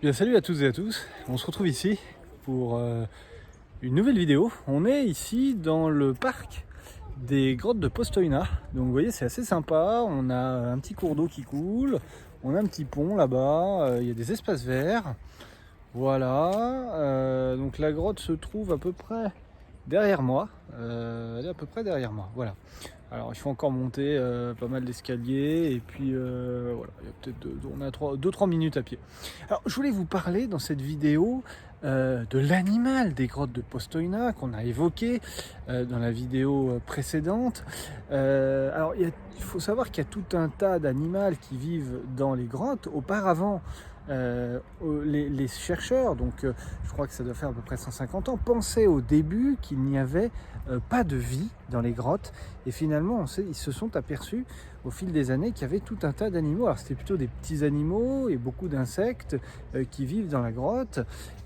Bien, salut à toutes et à tous, on se retrouve ici pour une nouvelle vidéo. On est ici dans le parc des grottes de Postojna. Donc vous voyez, c'est assez sympa, on a un petit cours d'eau qui coule, on a un petit pont là-bas, il y a des espaces verts. Voilà, donc la grotte se trouve à peu près derrière moi, elle est à peu près derrière moi, voilà. Alors il faut encore monter pas mal d'escaliers et puis voilà, il y a peut-être on a 2-3 minutes à pied. Alors je voulais vous parler dans cette vidéo de l'animal des grottes de Postojna qu'on a évoqué dans la vidéo précédente. Alors il faut savoir qu'il y a tout un tas d'animaux qui vivent dans les grottes. Auparavant, les chercheurs, donc je crois que ça doit faire à peu près 150 ans, pensaient au début qu'il n'y avait pas de vie dans les grottes, et finalement ils se sont aperçus au fil des années qu'il y avait tout un tas d'animaux. Alors c'était plutôt des petits animaux et beaucoup d'insectes qui vivent dans la grotte,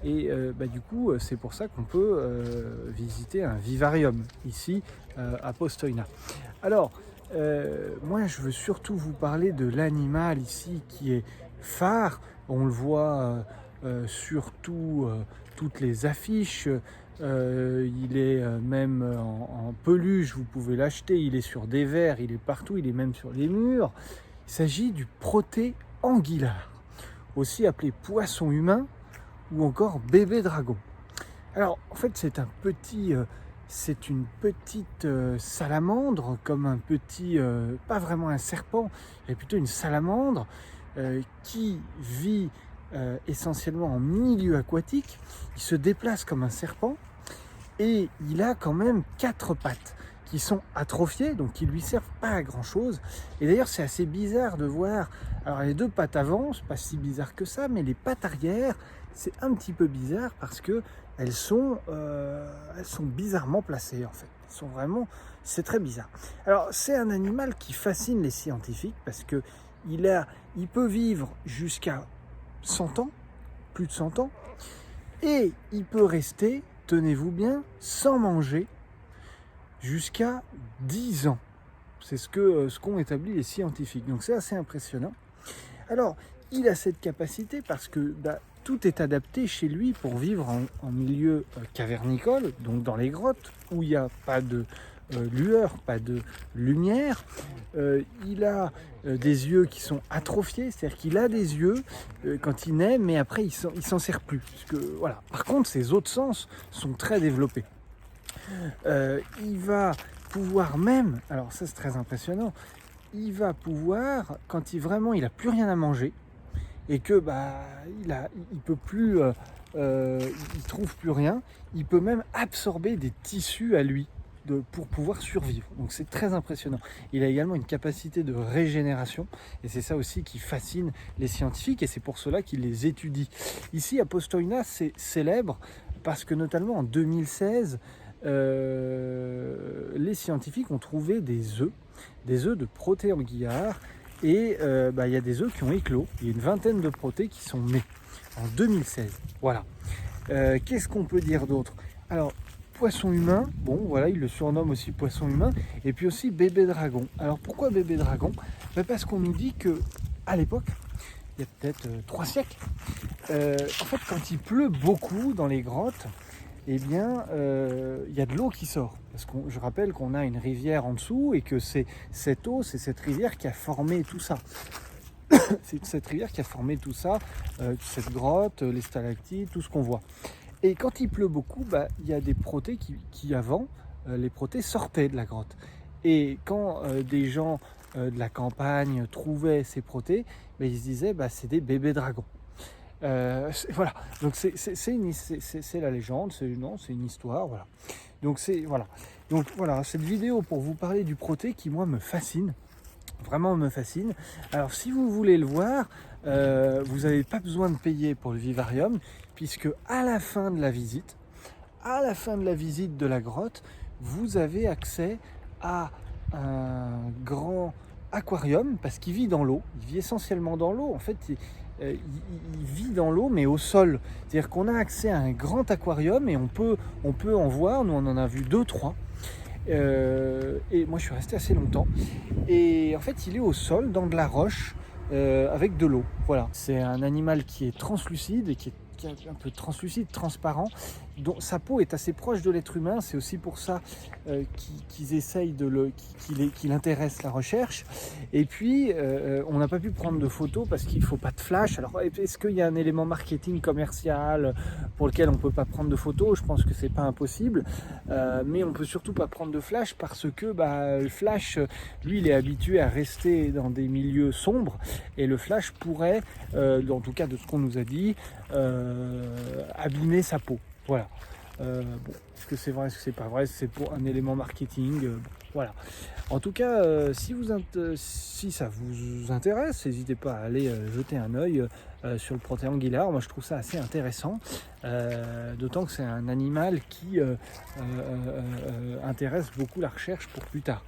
et du coup c'est pour ça qu'on peut visiter un vivarium ici à Postojna. Alors moi je veux surtout vous parler de l'animal ici qui est phare. On le voit sur toutes les affiches. Il est même en peluche, vous pouvez l'acheter. Il est sur des verres, il est partout, il est même sur les murs. Il s'agit du proté-anguillard, aussi appelé poisson humain ou encore bébé dragon. Alors en fait c'est une petite salamandre, comme un petit, pas vraiment un serpent, mais plutôt une salamandre qui vit essentiellement en milieu aquatique. Il se déplace comme un serpent et il a quand même 4 pattes qui sont atrophiées, donc qui ne lui servent pas à grand chose. Et d'ailleurs c'est assez bizarre de voir, alors les 2 pattes avant, c'est pas si bizarre que ça, mais les pattes arrière, c'est un petit peu bizarre parce que elles sont bizarrement placées en fait. C'est très bizarre. Alors c'est un animal qui fascine les scientifiques parce que il peut vivre jusqu'à 100 ans, plus de 100 ans, et il peut rester, tenez-vous bien, sans manger jusqu'à 10 ans. C'est ce qu'ont établi les scientifiques. Donc c'est assez impressionnant. Alors, il a cette capacité parce que tout est adapté chez lui pour vivre en milieu cavernicole, donc dans les grottes, où il n'y a pas de lueur, pas de lumière. Il a des yeux qui sont atrophiés, c'est-à-dire qu'il a des yeux quand il naît, mais après il s'en sert plus. Voilà. Par contre, ses autres sens sont très développés. Il va pouvoir même, alors ça c'est très impressionnant, il va pouvoir, quand il n'a plus rien à manger, et que il peut plus, il trouve plus rien, il peut même absorber des tissus à lui pour pouvoir survivre. Donc c'est très impressionnant. Il a également une capacité de régénération, et c'est ça aussi qui fascine les scientifiques, et c'est pour cela qu'ils les étudient. Ici à Postojna, c'est célèbre parce que notamment en 2016, les scientifiques ont trouvé des œufs de proté-anguillard. Et il y a des œufs qui ont éclos. Il y a une vingtaine de protés qui sont nés en 2016. Voilà. Qu'est-ce qu'on peut dire d'autre? Alors, poisson humain, bon voilà, il le surnomme aussi poisson humain. Et puis aussi bébé dragon. Alors pourquoi bébé dragon? Parce qu'on nous dit que à l'époque, il y a peut-être 3 siècles, en fait quand il pleut beaucoup dans les grottes, eh bien, il y a de l'eau qui sort. Parce que je rappelle qu'on a une rivière en dessous et que c'est cette eau, c'est cette rivière qui a formé tout ça. C'est cette rivière qui a formé tout ça, cette grotte, les stalactites, tout ce qu'on voit. Et quand il pleut beaucoup, il y a des protés qui avant, les protés sortaient de la grotte. Et quand des gens de la campagne trouvaient ces protés, ils se disaient c'est des bébés dragons. Voilà, donc c'est la légende, c'est une histoire, voilà. Donc voilà, cette vidéo pour vous parler du proté qui moi me fascine, vraiment me fascine. Alors si vous voulez le voir, vous n'avez pas besoin de payer pour le vivarium, puisque à la fin de la visite de la grotte, vous avez accès à un grand aquarium, parce qu'il vit dans l'eau, il vit essentiellement dans l'eau, en fait il vit dans l'eau mais au sol, c'est-à-dire qu'on a accès à un grand aquarium et on peut en voir, nous on en a vu 2-3, et moi je suis resté assez longtemps, et en fait il est au sol dans de la roche, avec de l'eau. Voilà, c'est un animal qui est translucide et qui est un peu translucide, transparent, dont sa peau est assez proche de l'être humain. C'est aussi pour ça qu'ils essayent qu'il intéresse la recherche. Et puis, on n'a pas pu prendre de photos parce qu'il ne faut pas de flash. Alors, est-ce qu'il y a un élément marketing commercial pour lequel on ne peut pas prendre de photos? Je pense que c'est pas impossible, mais on peut surtout pas prendre de flash parce que le flash, lui, il est habitué à rester dans des milieux sombres et le flash pourrait, en tout cas de ce qu'on nous a dit, abîmer sa peau. Voilà. Bon, est-ce que c'est vrai, est-ce que c'est pas vrai, c'est pour un élément marketing, bon, voilà. En tout cas, si ça vous intéresse, n'hésitez pas à aller jeter un œil sur le Protéan guillard. Moi je trouve ça assez intéressant, d'autant que c'est un animal qui intéresse beaucoup la recherche pour plus tard.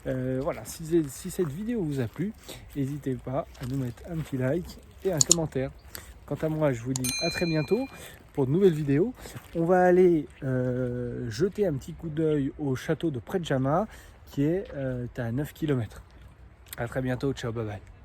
Voilà, si cette vidéo vous a plu, n'hésitez pas à nous mettre un petit like et un commentaire. Quant à moi, je vous dis à très bientôt pour de nouvelles vidéos. On va aller jeter un petit coup d'œil au château de Predjama qui est à 9 km. À très bientôt, ciao, bye bye.